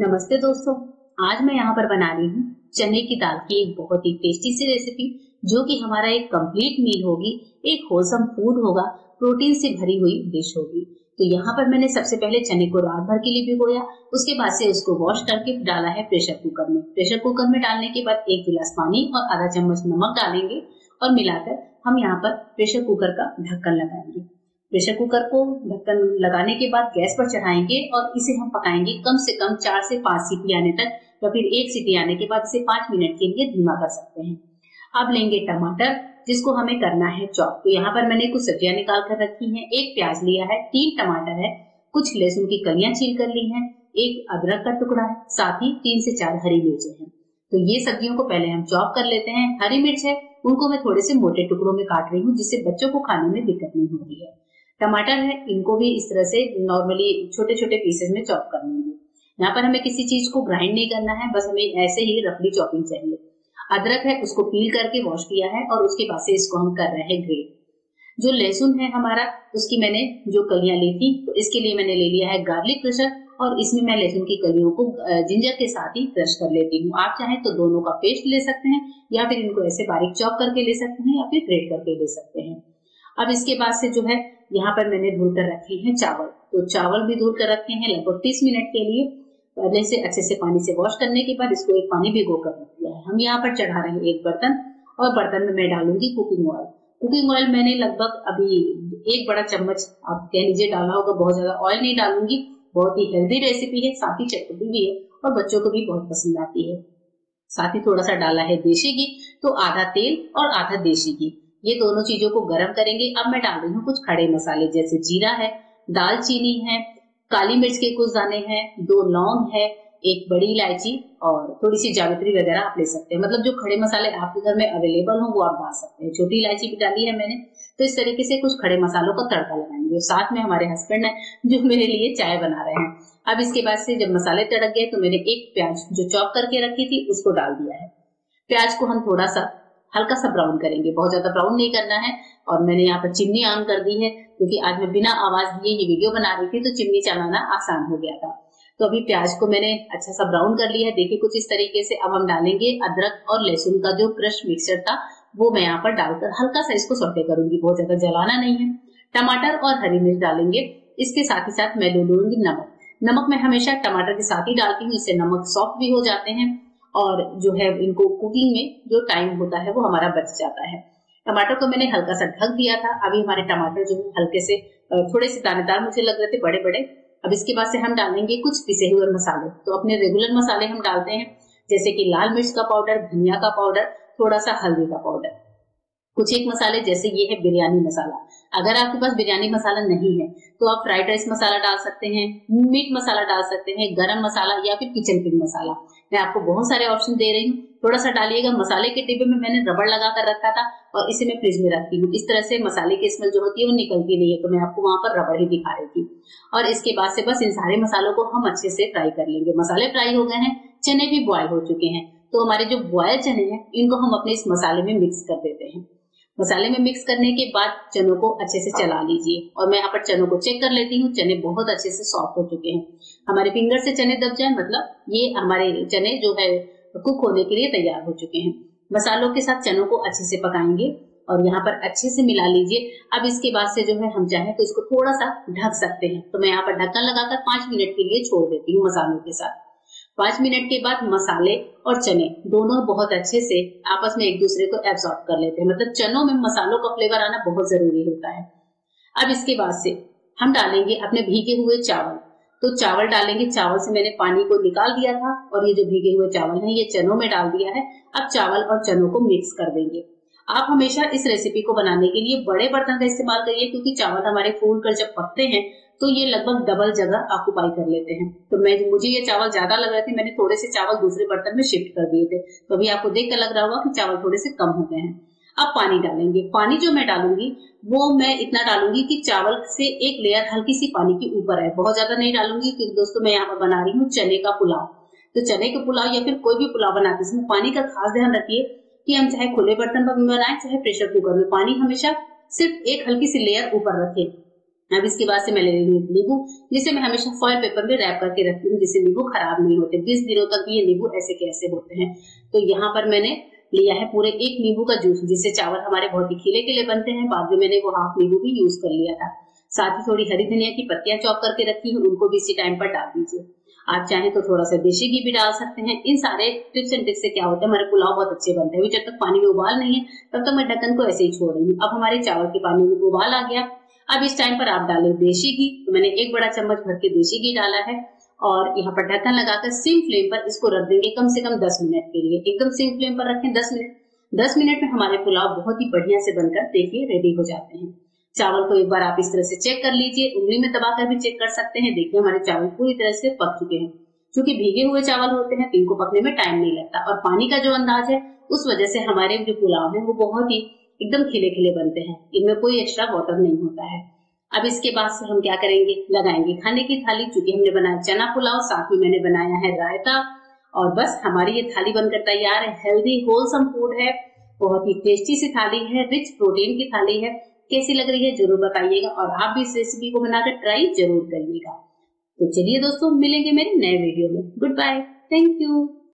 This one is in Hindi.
नमस्ते दोस्तों। आज मैं यहाँ पर बना रही हूँ चने की दाल की एक बहुत ही टेस्टी सी रेसिपी, जो कि हमारा एक कंप्लीट मील होगी, एक होलसम फूड होगा, प्रोटीन से भरी हुई डिश होगी। तो यहाँ पर मैंने सबसे पहले चने को रात भर के लिए भिगोया। उसके बाद से उसको वॉश करके डाला है प्रेशर कुकर में। प्रेशर कुकर में डालने के बाद 1 गिलास पानी और आधा चम्मच नमक डालेंगे और मिलाकर हम यहाँ पर प्रेशर कुकर का ढक्कन लगाएंगे। प्रेशर कुकर को ढक्कन लगाने के बाद गैस पर चढ़ाएंगे और इसे हम पकाएंगे कम से कम 4 से 5 सीटी आने तक, या फिर 1 सीटी आने के बाद इसे 5 मिनट के लिए धीमा कर सकते हैं। अब लेंगे टमाटर, जिसको हमें करना है चॉप। तो यहाँ पर मैंने कुछ सब्जियां निकाल कर रखी हैं। 1 प्याज लिया है, 3 टमाटर है, कुछ लहसुन की कलियां छील कर ली हैं, 1 अदरक का टुकड़ा है, साथ ही 3 से 4 हरी मिर्चें हैं। तो ये सब्जियों को पहले हम चॉप कर लेते हैं। हरी मिर्च है, उनको मैं थोड़े से मोटे टुकड़ों में काट रही हूँ, जिससे बच्चों को खाने में दिक्कत नहीं होती है। टमाटर है, इनको भी इस तरह से नॉर्मली छोटे छोटे पीसेस में चॉप कर लेंगे। यहाँ पर हमें किसी चीज को ग्राइंड नहीं करना है, बस हमें ऐसे ही रफली चॉपिंग चाहिए। अदरक है, उसको पील करके वॉश किया है और उसके बाद से इसको हम कर रहे हैं ग्रेट। जो लहसुन है हमारा, उसकी मैंने जो कलियां ली थी, तो इसके लिए मैंने ले लिया है गार्लिक क्रशर, और इसमें मैं लहसुन की कलियों को जिंजर के साथ ही क्रश कर लेती हूँ। आप चाहें तो दोनों का पेस्ट ले सकते हैं, या फिर इनको ऐसे बारीक चॉप करके ले सकते हैं, या फिर ग्रेट करके ले सकते हैं। अब इसके बाद से जो है, यहाँ पर मैंने धुल कर रखे हैं चावल। तो चावल भी धुल कर रखे हैं लगभग 30 मिनट के लिए। पहले से अच्छे से पानी से वॉश करने के बाद इसको एक पानी भिगो कर रख दिया है। हम यहाँ पर चढ़ा रहे हैं एक बर्तन, और बर्तन में मैं डालूंगी कुकिंग ऑयल। कुकिंग ऑयल मैंने लगभग अभी 1 बड़ा चम्मच आप कह लीजिए डाला होगा। बहुत ज्यादा ऑयल नहीं डालूंगी। बहुत ही हेल्दी रेसिपी है, साथ ही चटपटी भी है और बच्चों को भी बहुत पसंद आती है। साथ ही थोड़ा सा डाला है देशी घी, तो आधा तेल और आधा देशी घी, ये दोनों चीजों को गर्म करेंगे। अब मैं डाल रही हूँ कुछ खड़े मसाले, जैसे जीरा है, दालचीनी है, काली मिर्च के कुछ दाने हैं, 2 लौंग है, 1 बड़ी इलायची और थोड़ी सी जावित्री वगैरह आप ले सकते हैं। मतलब जो खड़े मसाले आपके घर में अवेलेबल हो वो आप डाल सकते हैं। छोटी इलायची भी डाली है मैंने। तो इस तरीके से कुछ खड़े मसालों का तड़का लगाएंगे। साथ में हमारे हस्बैंड है जो मेरे लिए चाय बना रहे हैं। अब इसके बाद से जब मसाले तड़क गए, तो मैंने 1 प्याज जो चॉप करके रखी थी उसको डाल दिया है। प्याज को हम थोड़ा सा हल्का सा ब्राउन करेंगे, बहुत ज्यादा ब्राउन नहीं करना है। और मैंने यहाँ पर चिमनी ऑन कर दी है, क्योंकि आज मैं बिना आवाज दिए ये वीडियो बना रही थी, तो चिमनी चलाना आसान हो गया था। तो अभी प्याज को मैंने अच्छा सा ब्राउन कर लिया है, देखिए कुछ इस तरीके से। अब हम डालेंगे अदरक और लहसुन का जो क्रश मिक्सचर था, वो मैं यहाँ पर डालकर हल्का सा इसको सौटे करूंगी, बहुत ज्यादा जलाना नहीं है। टमाटर और हरी मिर्च डालेंगे। इसके साथ ही साथ मैं लूंगी नमक। नमक मैं हमेशा टमाटर के साथ ही डालती हूँ, इससे नमक सॉफ्ट भी हो जाते हैं, और जो है इनको कुकिंग में जो टाइम होता है वो हमारा बच जाता है। टमाटर को मैंने हल्का सा ढक दिया था। अभी हमारे टमाटर जो है हल्के से थोड़े से दानेदार मुझे लग रहे थे, बड़े बड़े। अब इसके बाद से हम डालेंगे कुछ पिसे हुए मसाले। तो अपने रेगुलर मसाले हम डालते हैं, जैसे कि लाल मिर्च का पाउडर, धनिया का पाउडर, थोड़ा सा हल्दी का पाउडर। कुछ एक मसाले जैसे ये है बिरयानी मसाला। अगर आपके पास बिरयानी मसाला नहीं है तो आप फ्राइड राइस मसाला डाल सकते हैं, मीट मसाला डाल सकते हैं, गरम मसाला या फिर किचन किंग मसाला। मैं आपको बहुत सारे ऑप्शन दे रही हूँ, थोड़ा सा डालिएगा। मसाले के डिब्बे में मैंने रबड़ लगा कर रखा था और इसे मैं फ्रिज में रखती हूँ। इस तरह से मसाले की स्मेल जो होती है वो निकलती नहीं है, तो मैं आपको वहां पर रबड़ ही दिखा रही थी। और इसके बाद से बस इन सारे मसालों को हम अच्छे से फ्राई कर लेंगे। मसाले फ्राई हो गए हैं, चने भी बॉयल हो चुके हैं। तो हमारे जो बॉयल चने हैं इनको हम अपने इस मसाले में मिक्स कर देते हैं। मसाले में मिक्स करने के बाद चनों को अच्छे से चला लीजिए, और मैं यहाँ पर चनों को चेक कर लेती हूँ। चने बहुत अच्छे से सॉफ्ट हो चुके हैं। हमारे फिंगर से चने दब जाए, मतलब ये हमारे चने जो है कुक होने के लिए तैयार हो चुके हैं। मसालों के साथ चनों को अच्छे से पकाएंगे और यहाँ पर अच्छे से मिला लीजिए। अब इसके बाद से जो है हम चाहें तो इसको थोड़ा सा ढक सकते हैं। तो मैं यहाँ पर ढक्कन लगाकर 5 मिनट के लिए छोड़ देती हूँ मसालों के साथ। 5 मिनट के बाद मसाले और चने दोनों बहुत अच्छे से आपस में एक दूसरे को एब्सॉर्ब कर लेते हैं। मतलब चनों में मसालों का फ्लेवर आना बहुत जरूरी होता है। अब इसके बाद से हम डालेंगे अपने भीगे हुए चावल। तो चावल डालेंगे। चावल से मैंने पानी को निकाल दिया था, और ये जो भीगे हुए चावल हैं ये चनों में डाल दिया है। अब चावल और चनों को मिक्स कर देंगे। आप हमेशा इस रेसिपी को बनाने के लिए बड़े बर्तन का इस्तेमाल करिए, क्योंकि चावल हमारे फूल कर जब पकते हैं तो ये लगभग डबल जगह ऑक्युपाई कर लेते हैं। तो मुझे ये चावल ज्यादा लग रहे थे, मैंने थोड़े से चावल दूसरे बर्तन में शिफ्ट कर दिए थे। तो अभी आपको देख कर लग रहा होगा कि चावल थोड़े से कम हो गए हैं। अब पानी डालेंगे। पानी जो मैं डालूंगी वो मैं इतना डालूंगी कि चावल से एक लेयर हल्की सी पानी की ऊपर है। बहुत ज्यादा नहीं डालूंगी, क्योंकि दोस्तों मैं यहाँ पर बना रही हूँ चने का पुलाव। तो चने का पुलाव या फिर कोई भी पुलाव बनाते इसमें पानी का खास ध्यान रखिए कि हम चाहे खुले बर्तन में बनाएं चाहे प्रेशर कुकर में, पानी हमेशा सिर्फ एक हल्की सी लेयर ऊपर रखें। अब इसके बाद से मैं ले रही हूँ नींबू, जिसे मैं हमेशा फॉइल पेपर में रैप करके रखती हूँ, जिससे नींबू खराब नहीं होते। 20 दिनों तक भी ये नींबू ऐसे के ऐसे होते हैं। तो यहाँ पर मैंने लिया है पूरे 1 नींबू का जूस, जिससे चावल हमारे बहुत ही खिले खिले बनते हैं। बाद में मैंने वो हाफ नींबू भी यूज कर लिया था। साथ ही थोड़ी हरी धनिया की पत्तियां चॉप करके रखी है, उनको भी इसी टाइम पर डाल दीजिए। आप चाहें तो थोड़ा सा देशी घी भी डाल सकते हैं। इन सारे टिप्स एंड ट्रिक्स से क्या होता है, हमारे पुलाव बहुत अच्छे बनते हैं। जब तक पानी में उबाल नहीं है तब तक मैं ढक्कन को ऐसे ही छोड़ रही हूँ। अब हमारे चावल के पानी में उबाल आ गया। अब इस टाइम पर आप डालें देशी घी। तो मैंने 1 बड़ा चम्मच भर के देशी घी डाला है और यहाँ पर ढक्कन लगाकर सिम फ्लेम पर इसको रख देंगे कम से कम 10 मिनट के लिए। एकदम सिम फ्लेम पर रखें 10 मिनट। 10 मिनट में हमारे पुलाव बहुत ही बढ़िया से बनकर देखिए रेडी हो जाते हैं। चावल को एक बार आप इस तरह से चेक कर लीजिए, उंगली में दबाकर भी चेक कर सकते हैं। देखिए हमारे चावल पूरी तरह से पक चुके हैं। क्योंकि भीगे हुए चावल होते हैं तो इनको पकने में टाइम नहीं लगता, और पानी का जो अंदाज है उस वजह से हमारे जो पुलाव है वो बहुत ही एकदम खिले खिले बनते हैं। इनमें कोई एक्स्ट्रा वाटर नहीं होता है। अब इसके बाद से हम क्या करेंगे, लगाएंगे खाने की थाली। चूंकि हमने बनाया चना पुलाव, साथ में मैंने बनाया है रायता, और बस हमारी ये थाली बनकर तैयार है। हेल्दी होलसम फूड है, बहुत ही टेस्टी सी थाली है, रिच प्रोटीन की थाली है। कैसी लग रही है जरूर बताइएगा, और आप भी इस रेसिपी को बनाकर ट्राई जरूर करिएगा। तो चलिए दोस्तों, मिलेंगे मेरे नए वीडियो में। Good bye, thank you.